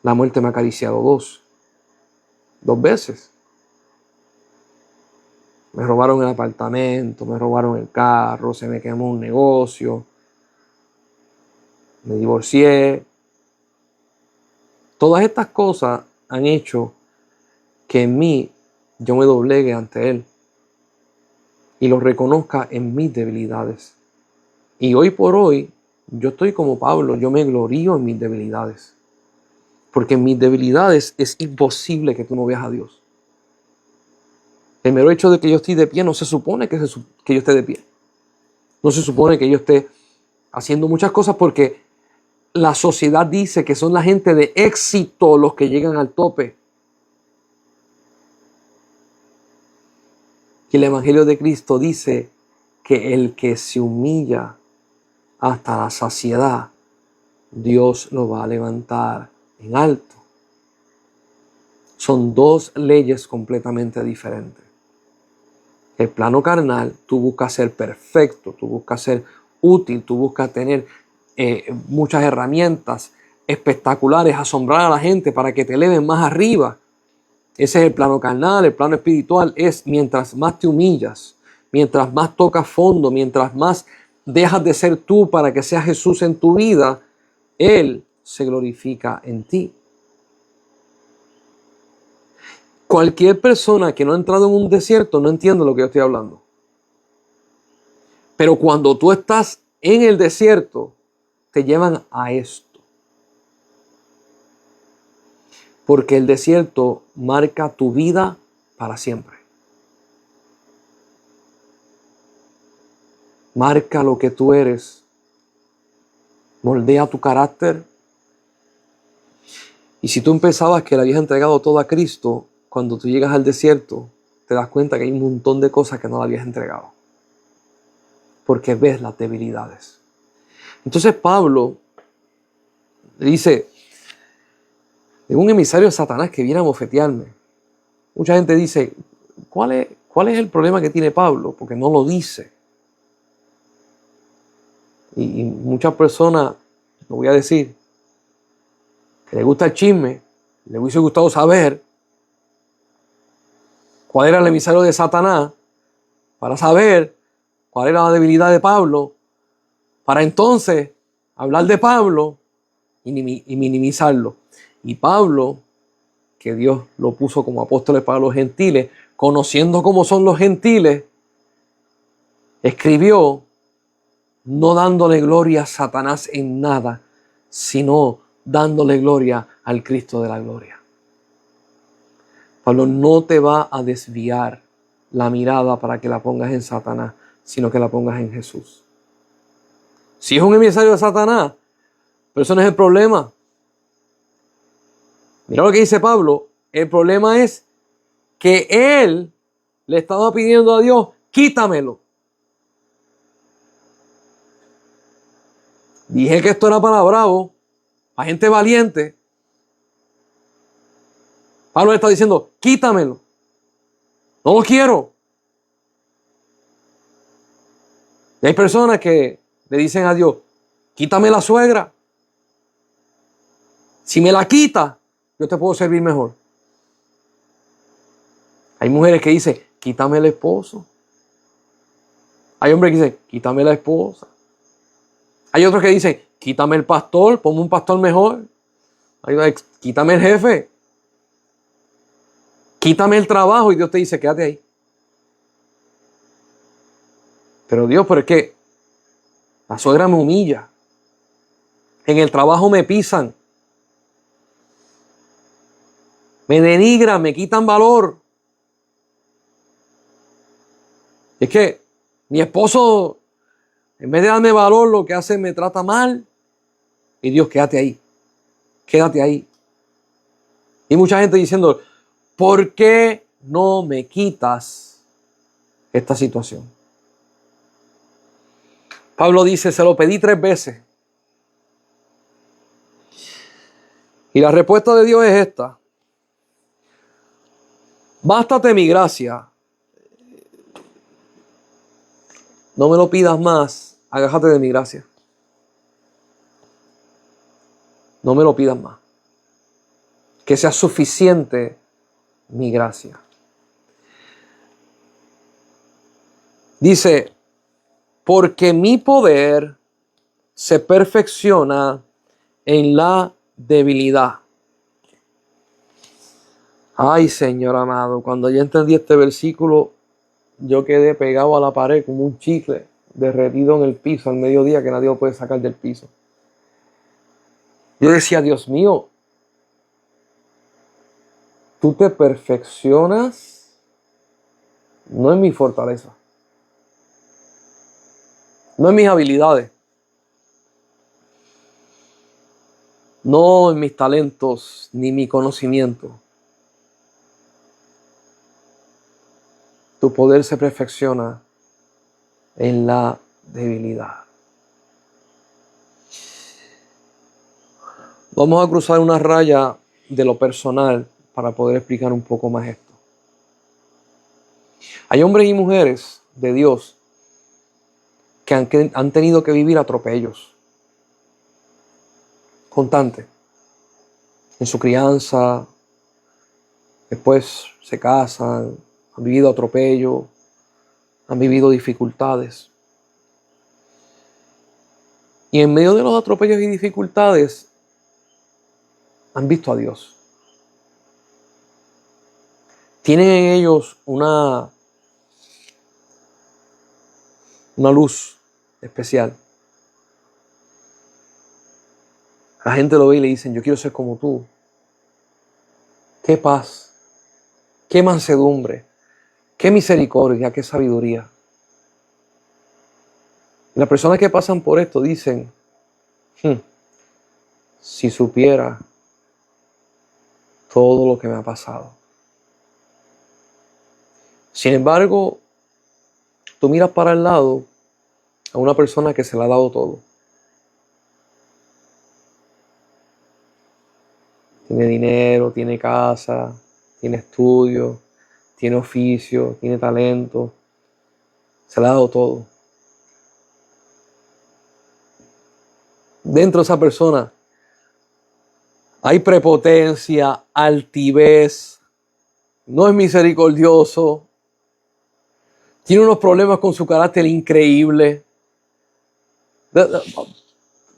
La muerte me ha acariciado 2 veces. Me robaron el apartamento, me robaron el carro, se me quemó un negocio, me divorcié. Todas estas cosas han hecho que en mí yo me doblegue ante Él y lo reconozca en mis debilidades. Y hoy por hoy yo estoy como Pablo, yo me glorío en mis debilidades. Porque en mis debilidades es imposible que tú no veas a Dios. El mero hecho de que yo esté de pie no se supone que yo esté de pie. No se supone que yo esté haciendo muchas cosas porque la sociedad dice que son la gente de éxito los que llegan al tope. Y el Evangelio de Cristo dice que el que se humilla hasta la saciedad, Dios lo va a levantar en alto. Son 2 leyes completamente diferentes. El plano carnal, tú buscas ser perfecto, tú buscas ser útil, tú buscas tener muchas herramientas espectaculares, asombrar a la gente para que te eleven más arriba. Ese es el plano carnal. El plano espiritual es mientras más te humillas, mientras más tocas fondo, mientras más dejas de ser tú para que sea Jesús en tu vida, Él se glorifica en ti. Cualquier persona que no ha entrado en un desierto no entiende lo que yo estoy hablando. Pero cuando tú estás en el desierto, te llevan a esto. Porque el desierto marca tu vida para siempre. Marca lo que tú eres. Moldea tu carácter. Y si tú pensabas que le habías entregado todo a Cristo, cuando tú llegas al desierto, te das cuenta que hay un montón de cosas que no le habías entregado. Porque ves las debilidades. Entonces Pablo le dice, de un emisario de Satanás que viene a bofetearme. Mucha gente dice, ¿cuál es el problema que tiene Pablo? Porque no lo dice. Y muchas personas, lo voy a decir, que le gusta el chisme, le hubiese gustado saber cuál era el emisario de Satanás, para saber cuál era la debilidad de Pablo, para entonces hablar de Pablo y minimizarlo. Y Pablo, que Dios lo puso como apóstoles para los gentiles, conociendo cómo son los gentiles, escribió no dándole gloria a Satanás en nada, sino dándole gloria al Cristo de la gloria. Pablo no te va a desviar la mirada para que la pongas en Satanás, sino que la pongas en Jesús. Si es un emisario de Satanás, pero eso no es el problema. Mira lo que dice Pablo. El problema es que él le estaba pidiendo a Dios, quítamelo. Dije que esto era para bravo, para gente valiente. Pablo le está diciendo, quítamelo. No lo quiero. Y hay personas que le dicen a Dios, quítame la suegra. Si me la quita, yo te puedo servir mejor. Hay mujeres que dicen, quítame el esposo. Hay hombres que dicen, quítame la esposa. Hay otros que dicen, quítame el pastor, ponme un pastor mejor. Quítame el jefe. Quítame el trabajo. Y Dios te dice, quédate ahí. Pero Dios, pero es que la suegra me humilla. En el trabajo me pisan. Me denigran, me quitan valor. Es que mi esposo, en vez de darme valor, lo que hace me trata mal. Y Dios, quédate ahí. Quédate ahí. Y mucha gente diciendo, ¿por qué no me quitas esta situación? Pablo dice, se lo pedí 3 veces. Y la respuesta de Dios es esta: bástate mi gracia. No me lo pidas más, agájate de mi gracia. No me lo pidas más. Que sea suficiente mi gracia. Dice, porque mi poder se perfecciona en la debilidad. Ay, Señor amado, cuando yo entendí este versículo, yo quedé pegado a la pared como un chicle derretido en el piso al mediodía que nadie lo puede sacar del piso. Yo decía, Dios mío, tú te perfeccionas no en mi fortaleza, no en mis habilidades, no en mis talentos ni mi conocimiento. Tu poder se perfecciona en la debilidad. Vamos a cruzar una raya de lo personal para poder explicar un poco más esto. Hay hombres y mujeres de Dios que han tenido que vivir atropellos constantes en su crianza, después se casan, han vivido atropellos, han vivido dificultades. Y en medio de los atropellos y dificultades han visto a Dios. Tienen en ellos una luz especial. La gente lo ve y le dicen, yo quiero ser como tú. Qué paz, qué mansedumbre, qué misericordia, qué sabiduría. Y las personas que pasan por esto dicen, si supiera todo lo que me ha pasado. Sin embargo, tú miras para el lado a una persona que se le ha dado todo. Tiene dinero, tiene casa, tiene estudio, tiene oficio, tiene talento. Se le ha dado todo. Dentro de esa persona hay prepotencia, altivez, no es misericordioso, tiene unos problemas con su carácter increíble.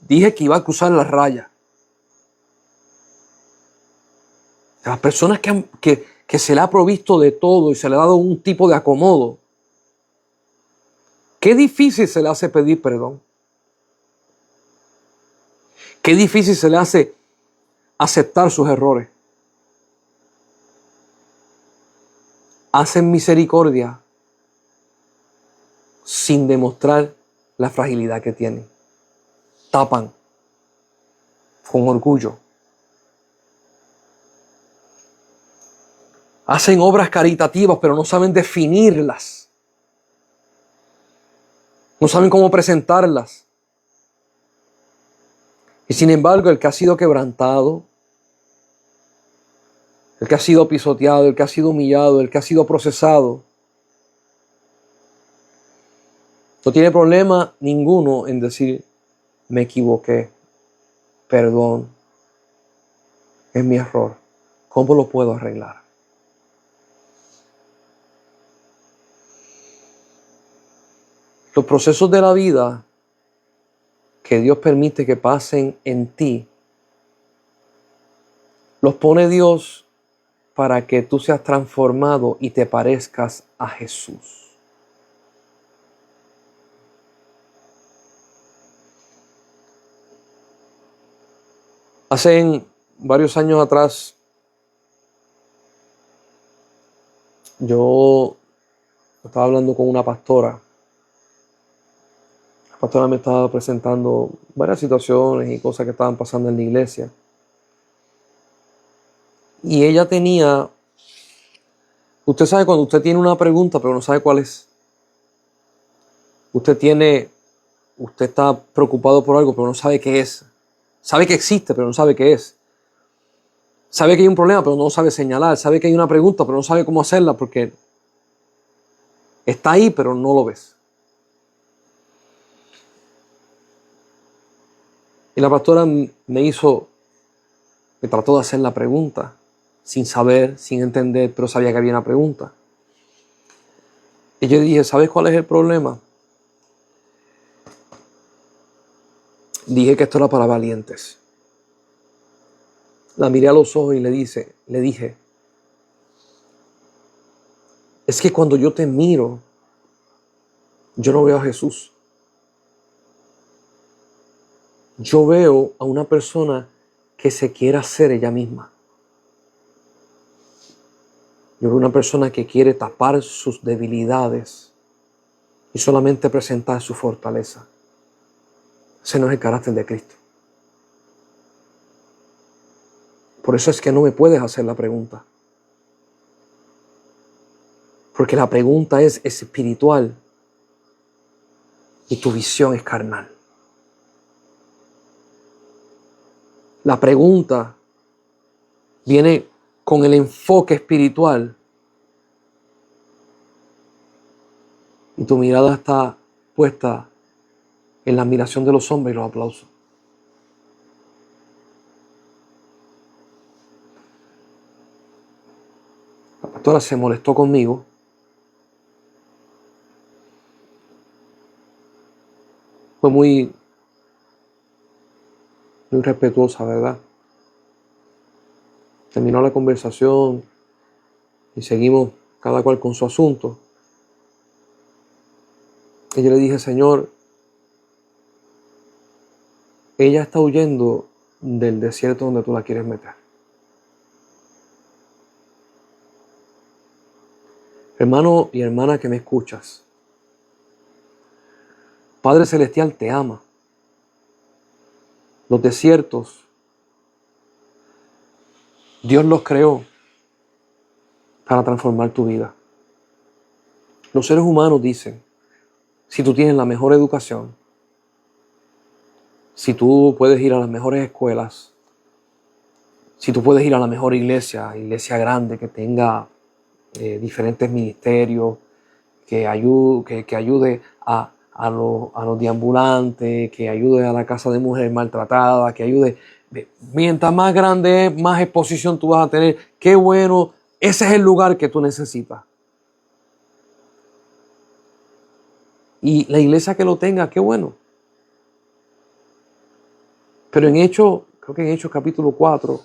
Dije que iba a cruzar la raya. Las personas que se le ha provisto de todo y se le ha dado un tipo de acomodo, qué difícil se le hace pedir perdón. Qué difícil se le hace aceptar sus errores. Hacen misericordia sin demostrar la fragilidad que tienen. Tapan con orgullo. Hacen obras caritativas, pero no saben definirlas. No saben cómo presentarlas. Y sin embargo, el que ha sido quebrantado, el que ha sido pisoteado, el que ha sido humillado, el que ha sido procesado, no tiene problema ninguno en decir, me equivoqué, perdón, es mi error. ¿Cómo lo puedo arreglar? Los procesos de la vida que Dios permite que pasen en ti, los pone Dios para que tú seas transformado y te parezcas a Jesús. Hace varios años atrás, yo estaba hablando con una pastora. La pastora me estaba presentando varias situaciones y cosas que estaban pasando en la iglesia. Y ella tenía Usted sabe cuando usted tiene una pregunta pero no sabe cuál es. Usted está preocupado por algo pero no sabe qué es. Sabe que existe pero no sabe qué es. Sabe que hay un problema pero no sabe señalar. Sabe que hay una pregunta pero no sabe cómo hacerla porque está ahí pero no lo ves. Y la pastora me trató de hacer la pregunta, sin saber, sin entender, pero sabía que había una pregunta. Y yo dije, ¿sabes cuál es el problema? Dije que esto era para valientes. La miré a los ojos y le dije, es que cuando yo te miro, yo no veo a Jesús. Yo veo a una persona que se quiere hacer ella misma. Yo veo una persona que quiere tapar sus debilidades y solamente presentar su fortaleza. Ese no es el carácter de Cristo. Por eso es que no me puedes hacer la pregunta. Porque la pregunta es espiritual y tu visión es carnal. La pregunta viene con el enfoque espiritual y tu mirada está puesta en la admiración de los hombres y los aplausos. La pastora se molestó conmigo. Fue muy respetuosa, ¿verdad? Terminó la conversación y seguimos cada cual con su asunto. Y yo le dije, Señor, ella está huyendo del desierto donde tú la quieres meter. Hermano y hermana que me escuchas, Padre Celestial te ama. Los desiertos, Dios los creó para transformar tu vida. Los seres humanos dicen, si tú tienes la mejor educación, si tú puedes ir a las mejores escuelas, si tú puedes ir a la mejor iglesia grande que tenga diferentes ministerios, que ayude a los deambulantes, que ayude a la casa de mujeres maltratadas, que ayude. Mientras más grande es, más exposición tú vas a tener. Qué bueno, ese es el lugar que tú necesitas. Y la iglesia que lo tenga, qué bueno. Pero creo que en Hechos capítulo 4,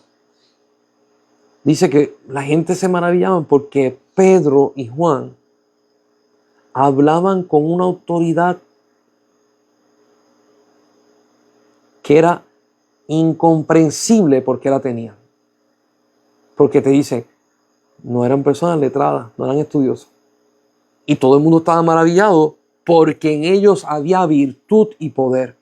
dice que la gente se maravillaba porque Pedro y Juan hablaban con una autoridad que era incomprensible porque la tenían. Porque te dicen, no eran personas letradas, no eran estudiosos. Y todo el mundo estaba maravillado porque en ellos había virtud y poder.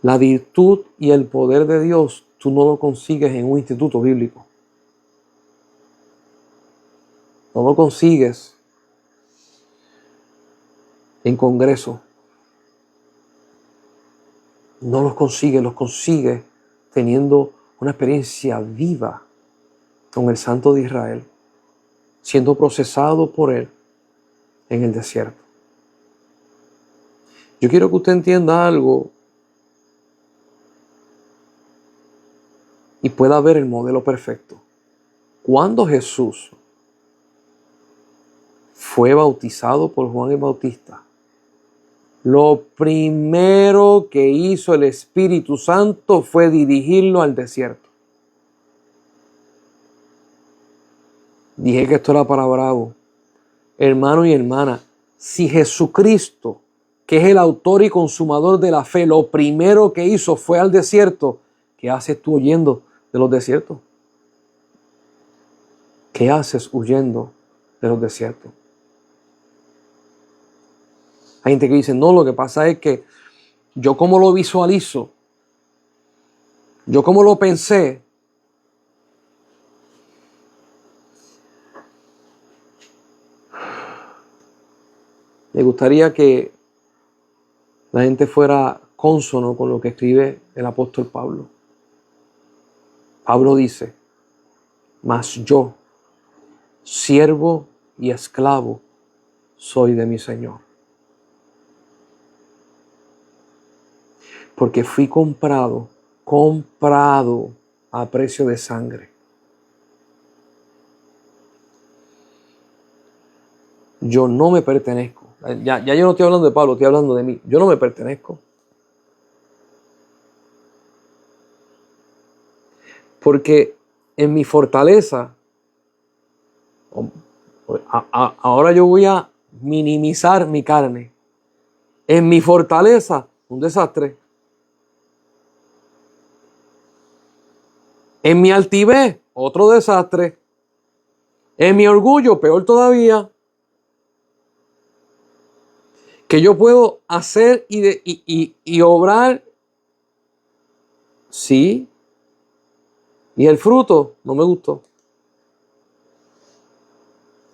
La virtud y el poder de Dios tú no lo consigues en un instituto bíblico. No lo consigues en congreso. No los consigues teniendo una experiencia viva con el Santo de Israel, siendo procesado por Él en el desierto. Yo quiero que usted entienda algo y pueda ver el modelo perfecto. Cuando Jesús fue bautizado por Juan el Bautista, lo primero que hizo el Espíritu Santo fue dirigirlo al desierto. Dije que esto era para bravo. Hermano y hermana, si Jesucristo, que es el autor y consumador de la fe, lo primero que hizo fue al desierto, ¿qué haces tú huyendo de los desiertos? ¿Qué haces huyendo de los desiertos? Hay gente que dice, no, lo que pasa es que yo como lo visualizo, yo como lo pensé, Me gustaría que la gente fuera cónsono con lo que escribe el apóstol Pablo. Pablo dice: mas yo, siervo y esclavo, soy de mi Señor. Porque fui comprado a precio de sangre. Yo no me pertenezco. Ya yo no estoy hablando de Pablo, estoy hablando de mí. Yo no me pertenezco. Porque en mi fortaleza, ahora yo voy a minimizar mi carne. En mi fortaleza, un desastre. En mi altivez, otro desastre. En mi orgullo, peor todavía. Que yo puedo hacer y obrar, sí. Y el fruto no me gustó.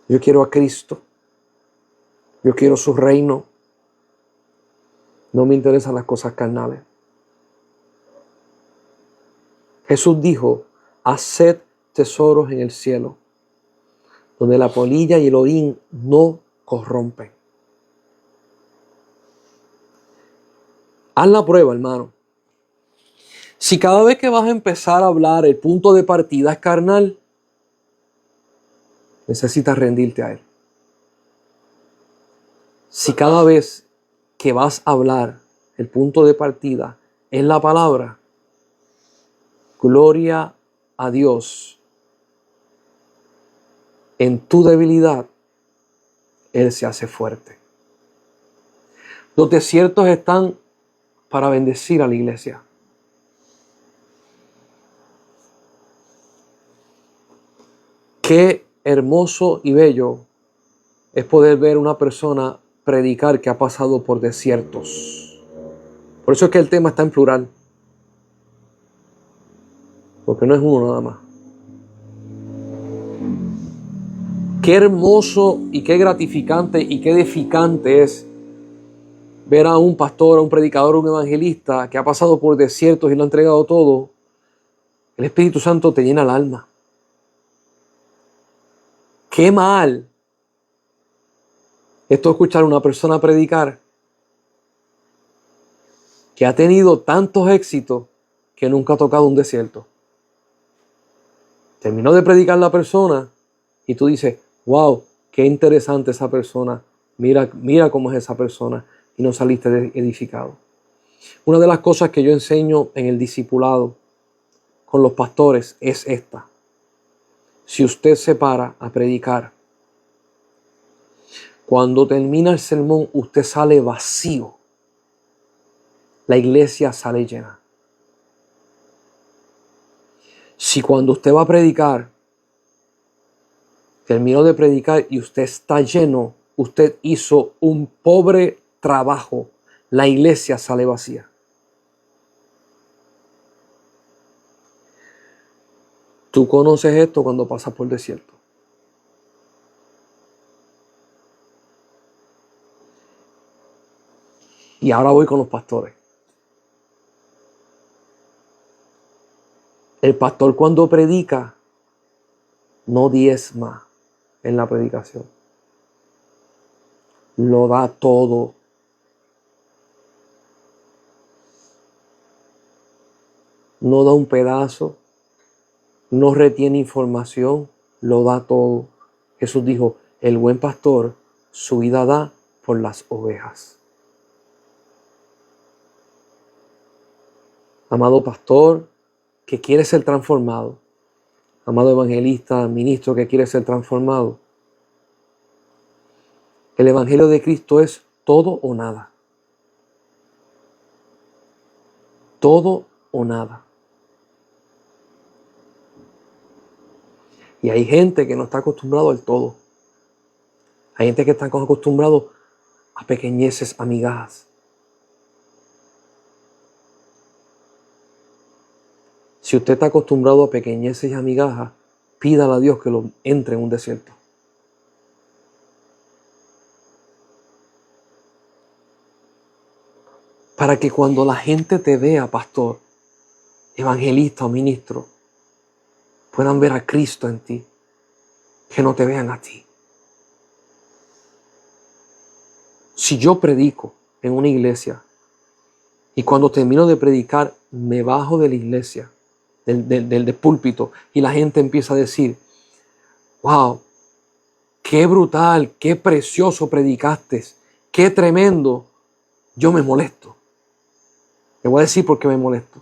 Yo quiero a Cristo. Yo quiero su reino. No me interesan las cosas carnales. Jesús dijo: haced tesoros en el cielo, donde la polilla y el orín no corrompen. Haz la prueba, hermano. Si cada vez que vas a empezar a hablar el punto de partida es carnal, necesitas rendirte a Él. Si cada vez que vas a hablar el punto de partida es la palabra, gloria a Dios. En tu debilidad, Él se hace fuerte. Los desiertos están para bendecir a la iglesia. Qué hermoso y bello es poder ver una persona predicar que ha pasado por desiertos. Por eso es que el tema está en plural. Porque no es uno nada más. Qué hermoso y qué gratificante y qué edificante es ver a un pastor, a un predicador, a un evangelista que ha pasado por desiertos y lo ha entregado todo. El Espíritu Santo te llena el alma. Qué mal esto escuchar a una persona predicar que ha tenido tantos éxitos que nunca ha tocado un desierto. Terminó de predicar la persona y tú dices: wow, qué interesante esa persona. Mira cómo es esa persona, y no saliste edificado. Una de las cosas que yo enseño en el discipulado con los pastores es esta. Si usted se para a predicar, cuando termina el sermón usted sale vacío, la iglesia sale llena. Si cuando usted va a predicar, terminó de predicar y usted está lleno, usted hizo un pobre trabajo, la iglesia sale vacía. Tú conoces esto cuando pasas por el desierto. Y ahora voy con los pastores. El pastor cuando predica no diezma en la predicación. Lo da todo. No da un pedazo. No retiene información. Lo da todo. Jesús dijo: el buen pastor su vida da por las ovejas. Amado pastor que quiere ser transformado, amado evangelista, ministro que quiere ser transformado, el evangelio de Cristo es todo o nada. Todo o nada. Y hay gente que no está acostumbrado al todo. Hay gente que está acostumbrado a pequeñeces, a migajas. Si usted está acostumbrado a pequeñeces y a migajas, pídale a Dios que lo entre en un desierto. Para que cuando la gente te vea, pastor, evangelista o ministro, puedan ver a Cristo en ti, que no te vean a ti. Si yo predico en una iglesia y cuando termino de predicar me bajo de la iglesia, del púlpito, y la gente empieza a decir, wow, qué brutal, qué precioso predicaste, qué tremendo, yo me molesto. Le voy a decir por qué me molesto.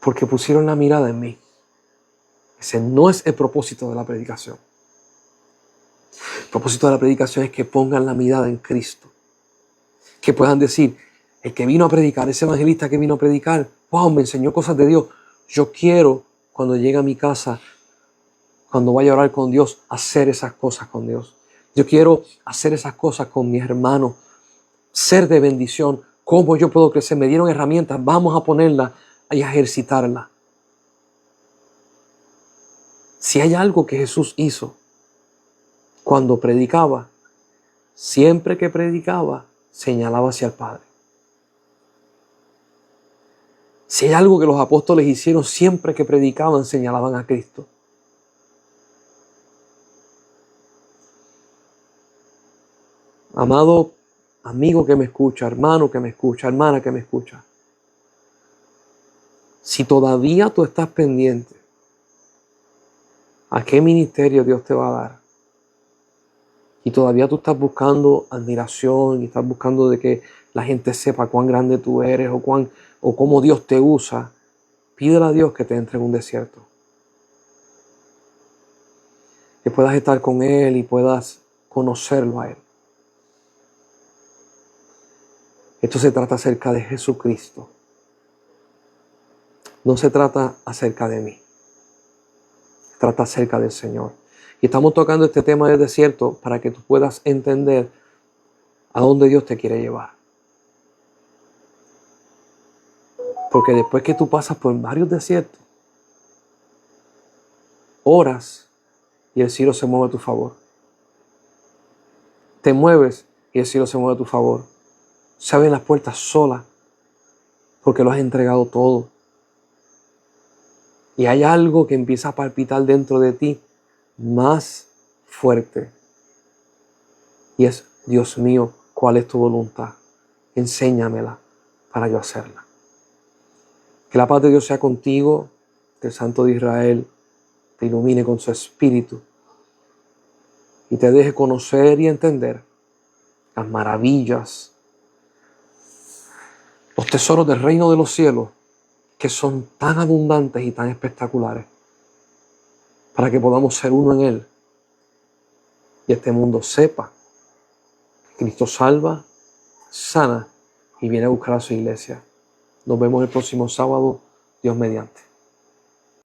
Porque pusieron la mirada en mí. Ese no es el propósito de la predicación. El propósito de la predicación es que pongan la mirada en Cristo. Que puedan decir, el que vino a predicar, ese evangelista que vino a predicar, wow, me enseñó cosas de Dios. Yo quiero, cuando llegue a mi casa, cuando vaya a orar con Dios, hacer esas cosas con Dios. Yo quiero hacer esas cosas con mis hermanos, ser de bendición. ¿Cómo yo puedo crecer? Me dieron herramientas, vamos a ponerlas y a ejercitarlas. Si hay algo que Jesús hizo cuando predicaba, siempre que predicaba, señalaba hacia el Padre. Si hay algo que los apóstoles hicieron, siempre que predicaban, señalaban a Cristo. Amado amigo que me escucha, hermano que me escucha, hermana que me escucha, si todavía tú estás pendiente a qué ministerio Dios te va a dar, y todavía tú estás buscando admiración y estás buscando de que la gente sepa cuán grande tú eres o cómo Dios te usa, pídele a Dios que te entre en un desierto. Que puedas estar con Él y puedas conocerlo a Él. Esto se trata acerca de Jesucristo. No se trata acerca de mí. Se trata acerca del Señor. Y estamos tocando este tema del desierto para que tú puedas entender a dónde Dios te quiere llevar. Porque después que tú pasas por varios desiertos, oras y el cielo se mueve a tu favor. Te mueves y el cielo se mueve a tu favor. Se abren las puertas solas porque lo has entregado todo. Y hay algo que empieza a palpitar dentro de ti más fuerte. Y es, Dios mío, ¿cuál es tu voluntad? Enséñamela para yo hacerla. Que la paz de Dios sea contigo, que el Santo de Israel te ilumine con su espíritu y te deje conocer y entender las maravillas, los tesoros del reino de los cielos, que son tan abundantes y tan espectaculares, para que podamos ser uno en Él y este mundo sepa que Cristo salva, sana y viene a buscar a su iglesia. Nos vemos el próximo sábado, Dios mediante.